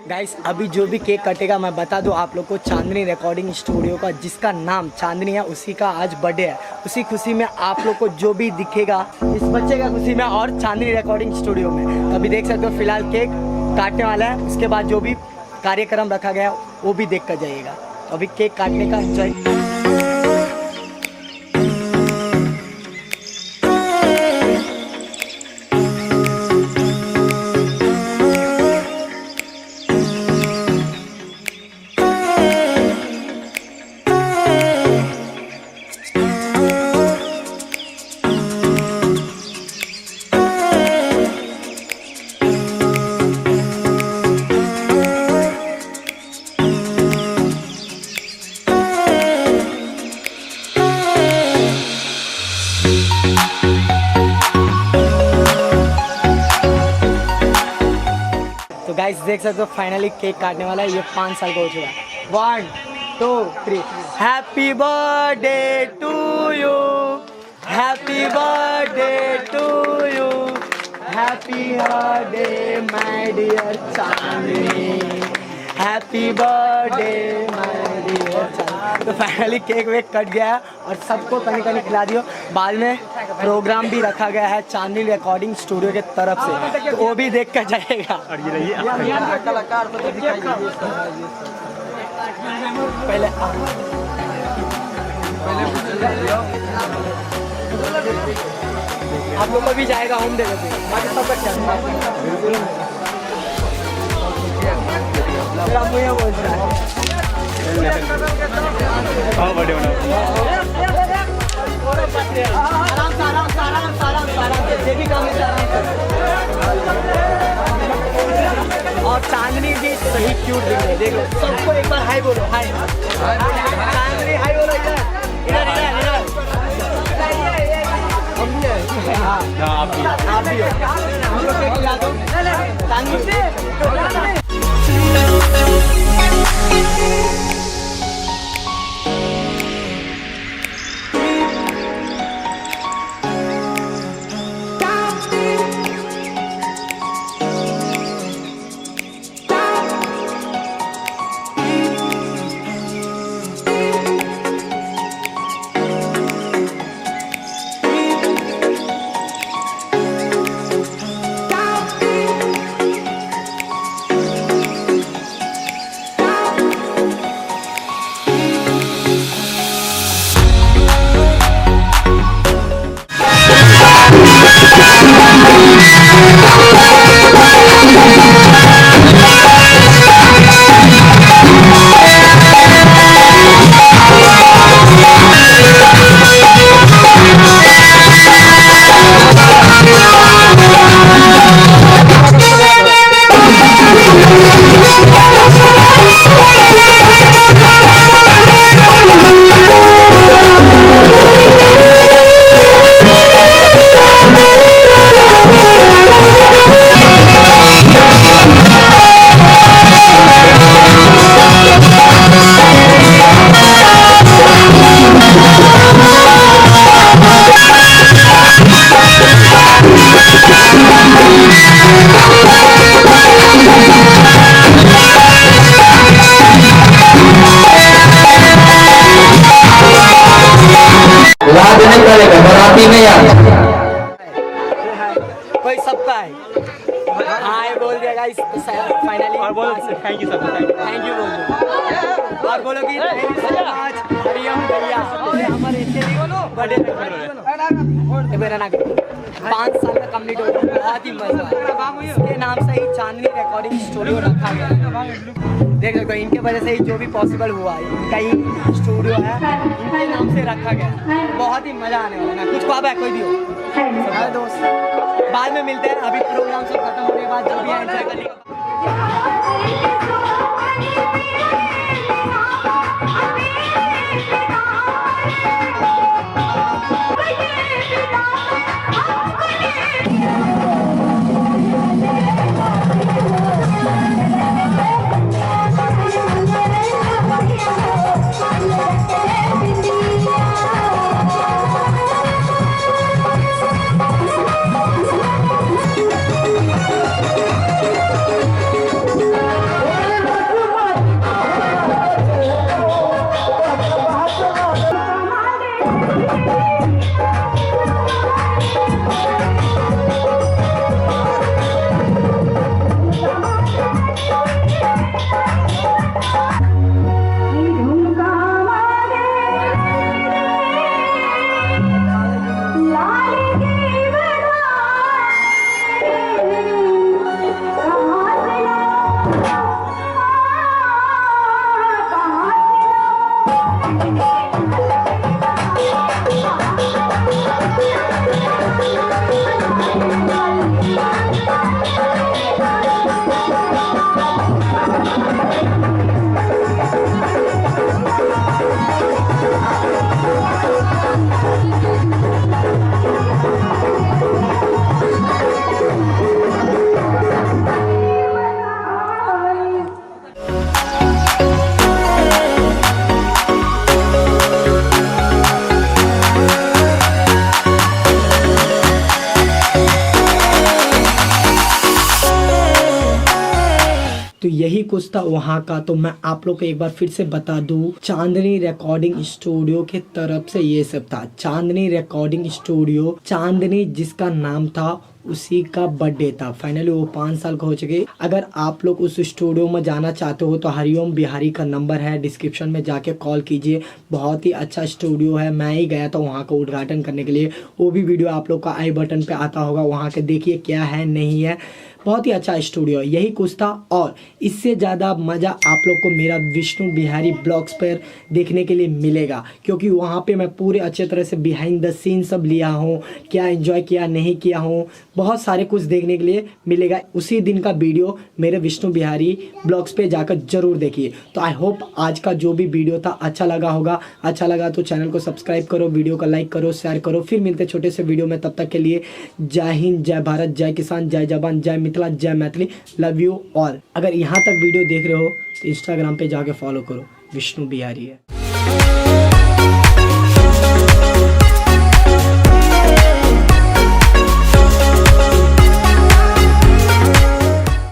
Guys अभी जो भी केक कटेगा मैं बता दूं आप लोग को, चांदनी रिकॉर्डिंग स्टूडियो का जिसका नाम चांदनी है उसी का आज बर्थडे है। उसी खुशी में आप लोग को जो भी दिखेगा इस बच्चे का खुशी में और चांदनी रिकॉर्डिंग स्टूडियो में, तो अभी देख सकते हो। फिलहाल केक काटने वाला है, उसके बाद जो भी कार्यक्रम रखा गया वो भी देख कर जाइएगा। तो अभी केक काटने का एंजॉय। तो गाइस देख सकते हो फाइनली केक काटने वाला है। ये 5 साल का हो चुका है। 1 2 3 happy birthday to you, happy birthday to you, happy birthday my dear Chandni, happy birthday my dear Chandni. तो फाइनली केक वेक कट गया है और सबको कहीं कहीं खिला दियो। बाद में प्रोग्राम भी रखा गया है चांदनी रिकॉर्डिंग स्टूडियो के तरफ से, तो वो भी देख कर जाएगा। कलाकार पहले आप लोग को भी जाएगा होम दे देते बाकी सब बोल रहा है। और चांदनी जी सही क्यूट दिख रही है, देख लो। सबको एक बार हाय बोलो, हाय चांदनी, हाय बोलो। इधर इधर इधर आप भी हो, हम लोग केक खिला दो चांदनी। कोई सबका है हाय बोल दिया गाइस। फाइनली और बोलो थैंक यू सबको, थैंक यू बोल दो और बोलो कि थैंक यू सो मच हरियम भैया हमारे बर्थडे मेरा ना 5 साल का कंप्लीट हो गया। बहुत ही मजा आया। इसके नाम से ही चांदनी रिकॉर्डिंग स्टूडियो रखा गया। देख सकते हो इनके वजह से ही जो भी पॉसिबल हुआ है, इनका ही स्टूडियो है, इनके नाम से रखा गया। बहुत ही मजा आने वाला है। कुछ ख्वाब है कोई भी हो दोस्त, बाद में मिलते हैं। अभी प्रोग्राम सब खत्म होने के बाद जो भी एंजॉय करने का तो यही कुछ था वहाँ का। तो मैं आप लोग को एक बार फिर से बता दूं, चांदनी रिकॉर्डिंग स्टूडियो के तरफ से ये सब था। चांदनी रिकॉर्डिंग स्टूडियो, चांदनी जिसका नाम था उसी का बर्थडे था। फाइनली वो 5 साल का हो चुके। अगर आप लोग उस स्टूडियो में जाना चाहते हो तो हरिओम बिहारी का नंबर है, डिस्क्रिप्शन में जाके कॉल कीजिए। बहुत ही अच्छा स्टूडियो है, मैं ही गया था वहाँ का उद्घाटन करने के लिए। वो भी वीडियो आप लोग का आई बटन पे आता होगा, वहाँ के देखिए क्या है नहीं है। बहुत ही अच्छा स्टूडियो है। यही कुछ था और इससे ज़्यादा मज़ा आप लोग को मेरा विष्णु बिहारी ब्लॉग्स पर देखने के लिए मिलेगा, क्योंकि वहाँ पे मैं पूरे अच्छे तरह से बिहाइंड द सीन सब लिया हूँ, क्या एंजॉय किया नहीं किया हूँ, बहुत सारे कुछ देखने के लिए मिलेगा। उसी दिन का वीडियो मेरे विष्णु बिहारी ब्लॉग्स पे जाकर जरूर देखिए। तो आई होप आज का जो भी वीडियो था अच्छा लगा होगा। अच्छा लगा तो चैनल को सब्सक्राइब करो, वीडियो को लाइक करो, शेयर करो। फिर मिलते छोटे से वीडियो में, तब तक के लिए जय हिंद, जय भारत, जय किसान, जय जवान, जय मिथिला, जय मैथिली। Love you all. अगर यहाँ तक वीडियो देख रहे हो तो इंस्टाग्राम पे जाके फॉलो करो, विष्णु बिहारी है।